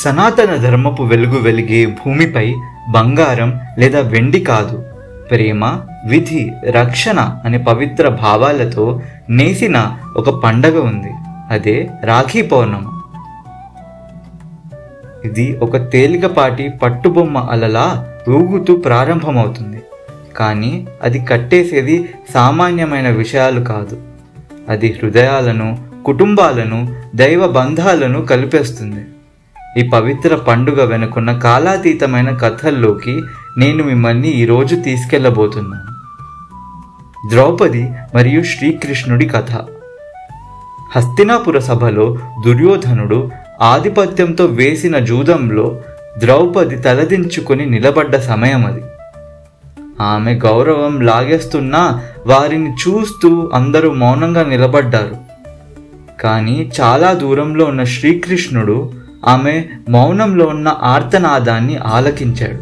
సనాతన ధర్మపు వెలుగు వెలిగే భూమిపై బంగారం లేదా వెండి కాదు, ప్రేమ, విధి, రక్షణ అనే పవిత్ర భావాలతో నేసిన ఒక పండగ ఉంది. అదే రాఖీ పౌర్ణమి. ఇది ఒక తేలికపాటి పట్టుబొమ్మ అలలా ఊగుతూ ప్రారంభమవుతుంది. కానీ అది కట్టేసేది సామాన్యమైన విషయాలు కాదు. అది హృదయాలను, కుటుంబాలను, దైవ బంధాలను కలిపేస్తుంది. ఈ పవిత్ర పండుగ వెనుకున్న కాలాతీతమైన కథల్లోకి నేను మిమ్మల్ని ఈరోజు తీసుకెళ్లబోతున్నాను. ద్రౌపది మరియు శ్రీకృష్ణుడి కథ. హస్తినాపుర సభలో దుర్యోధనుడు ఆధిపత్యంతో వేసిన జూదంలో ద్రౌపది తలదించుకొని నిలబడ్డ సమయం అది. ఆమె గౌరవం లాగేస్తున్నా వారిని చూస్తూ అందరూ మౌనంగా నిలబడ్డారు. కానీ చాలా దూరంలో ఉన్న శ్రీకృష్ణుడు ఆమె మౌనంలో ఉన్న ఆర్తనాదాన్ని ఆలకించాడు.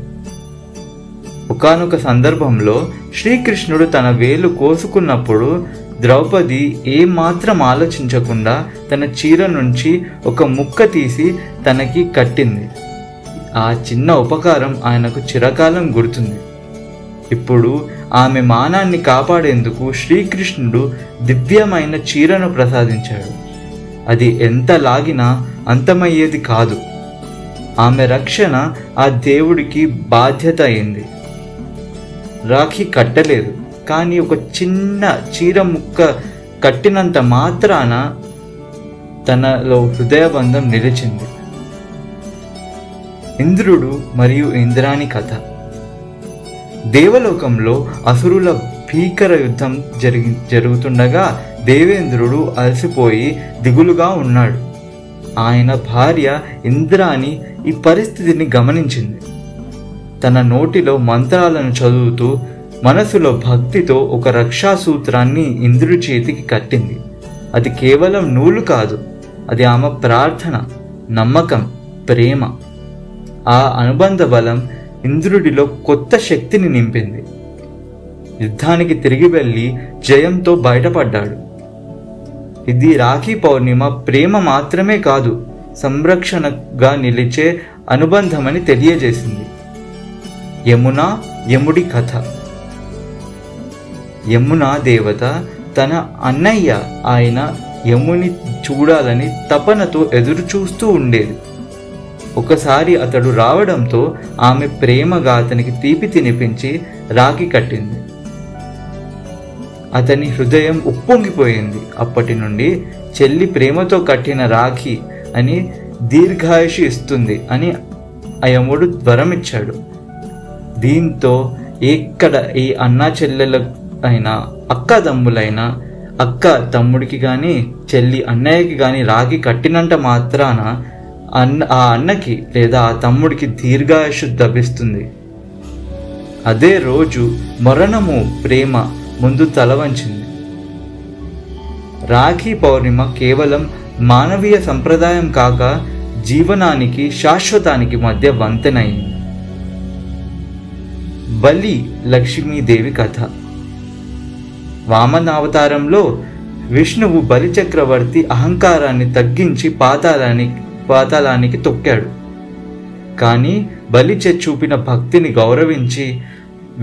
ఒకానొక సందర్భంలో శ్రీకృష్ణుడు తన వేలు కోసుకున్నప్పుడు ద్రౌపది ఏమాత్రం ఆలోచించకుండా తన చీర నుంచి ఒక ముక్క తీసి తనకి కట్టింది. ఆ చిన్న ఉపకారం ఆయనకు చిరకాలం గుర్తుంది. ఇప్పుడు ఆమె మానాన్ని కాపాడేందుకు శ్రీకృష్ణుడు దివ్యమైన చీరను ప్రసాదించాడు. అది ఎంత లాగినా అంతమయ్యేది కాదు. ఆమె రక్షణ ఆ దేవుడికి బాధ్యత అయింది. రాఖీ కట్టలేదు, కానీ ఒక చిన్న చీర ముక్క కట్టినంత మాత్రాన తనలో హృదయబంధం నిలిచింది. ఇంద్రుడు మరియు ఇంద్రాణి కథ. దేవలోకంలో అసురుల భీకర యుద్ధం జరుగుతుండగా దేవేంద్రుడు అలసిపోయి దిగులుగా ఉన్నాడు. ఆయన భార్య ఇంద్రాణి ఈ పరిస్థితిని గమనించింది. తన నోటిలో మంత్రాలను చదువుతూ మనసులో భక్తితో ఒక రక్షాసూత్రాన్ని ఇంద్రుడి చేతికి కట్టింది. అది కేవలం నూలు కాదు, అది ఆమె ప్రార్థన, నమ్మకం, ప్రేమ. ఆ అనుబంధ బలం ఇంద్రుడిలో కొత్త శక్తిని నింపింది. యుద్ధానికి తిరిగి వెళ్ళి జయంతో బయటపడ్డాడు. ఇది రాఖీ పౌర్ణిమ ప్రేమ మాత్రమే కాదు, సంరక్షణగా నిలిచే అనుబంధమని తెలియజేసింది. యమున, యముడి కథ. యమునా దేవత తన అన్నయ్య ఆయన యముని చూడాలని తపనతో ఎదురు చూస్తూ ఉండేది. ఒకసారి అతడు రావడంతో ఆమె ప్రేమగా అతనికి తీపి తినిపించి రాఖీ కట్టింది. అతని హృదయం ఉప్పొంగిపోయింది. అప్పటి నుండి చెల్లి ప్రేమతో కట్టిన రాఖీ అని దీర్ఘాయుషి ఇస్తుంది అని యముడు వరమిచ్చాడు. దీంతో ఎక్కడ ఏ అన్నా చెల్లెల అయినా, అక్క తమ్ములైనా, అక్క తమ్ముడికి కానీ చెల్లి అన్నయ్యకి కానీ రాఖీ కట్టినంత మాత్రాన ఆ అన్నకి లేదా ఆ తమ్ముడికి దీర్ఘాయుషు లభిస్తుంది. అదే రోజు మరణము ప్రేమ ముందు తలవంచింది. రాఖీ పౌర్ణిమ కేవలం మానవీయ సంప్రదాయం కాక జీవనానికి, శాశ్వతానికి మధ్య వంతెనయింది. బలి లక్ష్మీదేవి కథ. వామనావతారంలో విష్ణువు బలి చక్రవర్తి అహంకారాన్ని తగ్గించి పాతాళానికి తొక్కాడు. కానీ బలి చూపిన భక్తిని గౌరవించి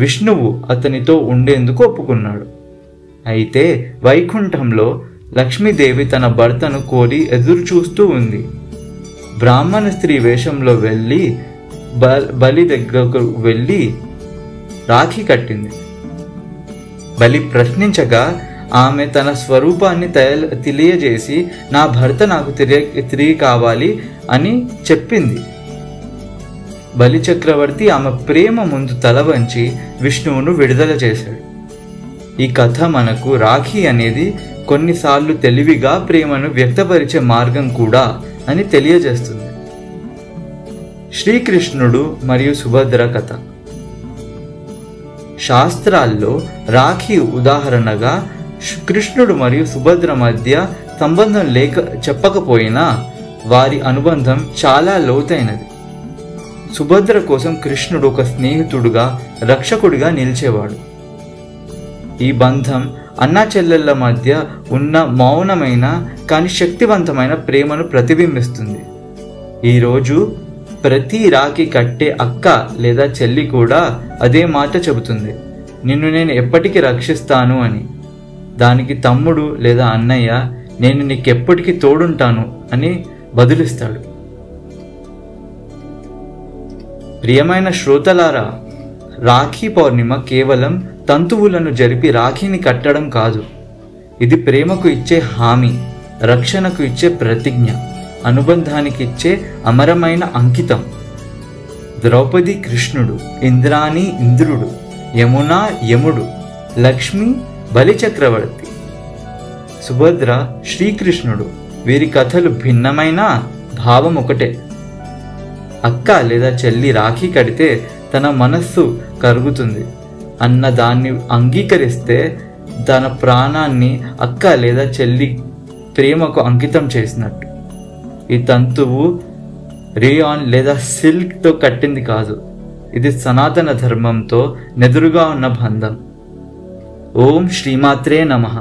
విష్ణువు అతనితో ఉండేందుకు ఒప్పుకున్నాడు. అయితే వైకుంఠంలో లక్ష్మీదేవి తన భర్తను కోరి ఎదురు చూస్తూ ఉంది. బ్రాహ్మణ స్త్రీ వేషంలో వెళ్ళి బలి దగ్గరకు వెళ్ళి రాఖీ కట్టింది. బలి ప్రశ్నించగా ఆమె తన స్వరూపాన్ని తెలియజేసి నా భర్త నాకు తిరిగి కావాలి అని చెప్పింది. బలి చక్రవర్తి ఆమె ప్రేమ ముందు తల వంచి విష్ణువును విడుదల చేశాడు. ఈ కథ మనకు రాఖీ అనేది కొన్నిసార్లు తెలివిగా ప్రేమను వ్యక్తపరిచే మార్గం కూడా అని తెలియజేస్తుంది. శ్రీకృష్ణుడు మరియు సుభద్ర కథ. శాస్త్రాల్లో రాఖీ ఉదాహరణగా కృష్ణుడు మరియు సుభద్ర మధ్య సంబంధం చెప్పకపోయినా వారి అనుబంధం చాలా లోతైనది. సుభద్ర కోసం కృష్ణుడు ఒక స్నేహితుడుగా, రక్షకుడిగా నిలిచేవాడు. ఈ బంధం అన్నా చెల్లెళ్ళ మధ్య ఉన్న మౌనమైన కానీ శక్తివంతమైన ప్రేమను ప్రతిబింబిస్తుంది. ఈరోజు ప్రతి రాఖీ కట్టే అక్క లేదా చెల్లి కూడా అదే మాట చెబుతుంది, నిన్ను నేను ఎప్పటికీ రక్షిస్తాను అని. దానికి తమ్ముడు లేదా అన్నయ్య, నేను నీకెప్పటికీ తోడుంటాను అని బదులిస్తాడు. ప్రియమైన శ్రోతలారా, రాఖీ పౌర్ణిమ కేవలం తంతువులను జరిపి రాఖీని కట్టడం కాదు. ఇది ప్రేమకు ఇచ్చే హామీ, రక్షణకు ఇచ్చే ప్రతిజ్ఞ, అనుబంధానికి ఇచ్చే అమరమైన అంకితం. ద్రౌపది కృష్ణుడు, ఇంద్రాణి ఇంద్రుడు, యమున యముడు, లక్ష్మి బలిచక్రవర్తి, సుభద్ర శ్రీకృష్ణుడు, వీరి కథలు భిన్నమైన భావం ఒకటే. అక్క లేదా చెల్లి రాఖీ కడితే తన మనస్సు కరుగుతుంది అన్న దాన్ని అంగీకరిస్తే తన ప్రాణాన్ని అక్క లేదా చెల్లి ప్రేమకు అంకితం చేసినట్టు. ఈ తంతువు రేయాన్ లేదా సిల్క్తో కట్టింది కాదు, ఇది సనాతన ధర్మంతో నెదురుగా ఉన్న బంధం. ఓం శ్రీమాత్రే నమః.